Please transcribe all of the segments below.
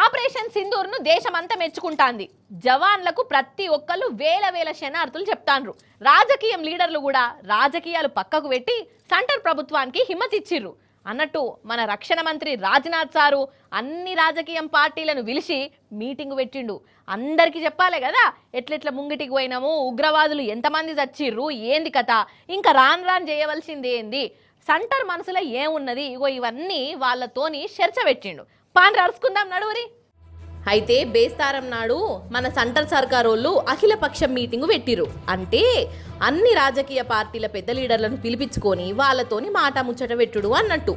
Operation సింధూర్ను దేశమంతా మెచ్చుకుంటాంది. జవాన్లకు ప్రతి ఒక్కళ్ళు వేల వేల శనార్థులు చెప్తాండ్రు. రాజకీయం లీడర్లు కూడా రాజకీయాలు పక్కకు పెట్టి సెంటర్ ప్రభుత్వానికి హిమ్మతిచ్చిర్రు. అన్నట్టు మన రక్షణ మంత్రి రాజ్నాథ్ సారు అన్ని రాజకీయం పార్టీలను పిలిచి మీటింగ్ పెట్టిండు. అందరికీ చెప్పాలి కదా ఎట్లెట్ల ముంగిటికి పోయినాము, ఉగ్రవాదులు ఎంతమంది చచ్చిర్రు, ఏంది కథ, ఇంకా రాన్ రాన్ చేయవలసింది ఏంది, సెంటర్ మనసులో ఏమున్నది, ఇగో ఇవన్నీ వాళ్ళతోని చర్చ పెట్టిండు. పాన్ రడుచుకుందాం నడువురి. అయితే బేస్తారం నాడు మన సెంటర్ సర్కార్ వాళ్ళు అఖిలపక్షం మీటింగు పెట్టిరు. అంటే అన్ని రాజకీయ పార్టీల పెద్ద లీడర్లను పిలిపించుకొని వాళ్ళతోని మాట ముచ్చట పెట్టుడు అన్నట్టు.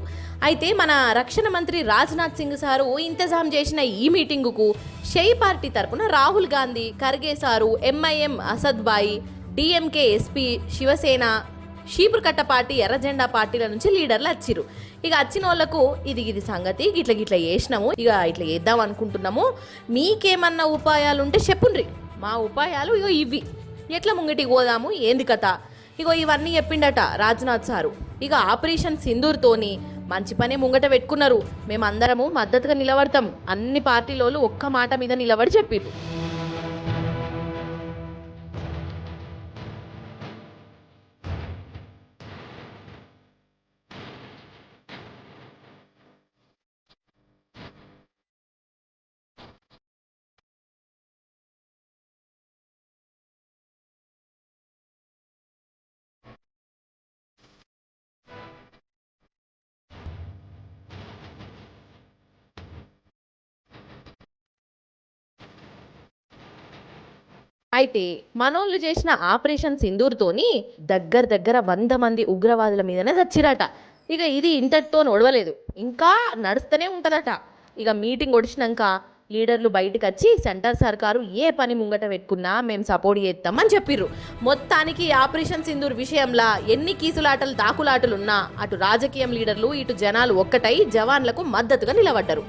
అయితే మన రక్షణ మంత్రి రాజ్నాథ్ సింగ్ సారు ఇంతజాం చేసిన ఈ మీటింగుకు షై పార్టీ తరపున రాహుల్ గాంధీ, ఖర్గే సారు, ఎంఐఎం అసద్ బాయి, డిఎంకే ఎస్పీ, శివసేన, షీపుర్కట్ట పార్టీ, ఎర్రజెండా పార్టీల నుంచి లీడర్లు వచ్చిరు. ఇక వచ్చిన వాళ్ళకు ఇది సంగతి గిట్ల చేసినాము, ఇక ఇట్లా చేద్దాం అనుకుంటున్నాము, మీకేమన్నా ఉపాయాలు ఉంటే చెప్పుండ్రి. మా ఉపాయాలు ఇగో ఇవి, ఎట్లా ముంగిటికి పోదాము, ఏంది కథ, ఇగో ఇవన్నీ చెప్పిండట రాజ్నాథ్ సారు. ఇక ఆపరేషన్ సింధూర్తోని మంచి పనే ముంగట పెట్టుకున్నారు. మేమందరము మద్దతుగా నిలబడతాం, అన్ని పార్టీలోళ్ళు ఒక్క మాట మీద నిలబడి చెప్పిర్రు. అయితే మనోళ్ళు చేసిన ఆపరేషన్ సింధూర్తోని దగ్గర 100 మంది ఉగ్రవాదుల మీదనే చచ్చిరట. ఇక ఇది ఇంతటితో నడవలేదు, ఇంకా నడుస్తూనే ఉంటుందట. ఇక మీటింగ్ ఒడిచినాక లీడర్లు బయటకు వచ్చి సెంటర్ సర్కారు ఏ పని ముంగట పెట్టుకున్నా మేము సపోర్ట్ చేస్తామని చెప్పిర్రు. మొత్తానికి ఆపరేషన్ సింధూర్ విషయంలో ఎన్ని కీసులాటలు దాకులాటలున్నా అటు రాజకీయం లీడర్లు ఇటు జనాలు ఒక్కటై జవాన్లకు మద్దతుగా నిలబడ్డారు.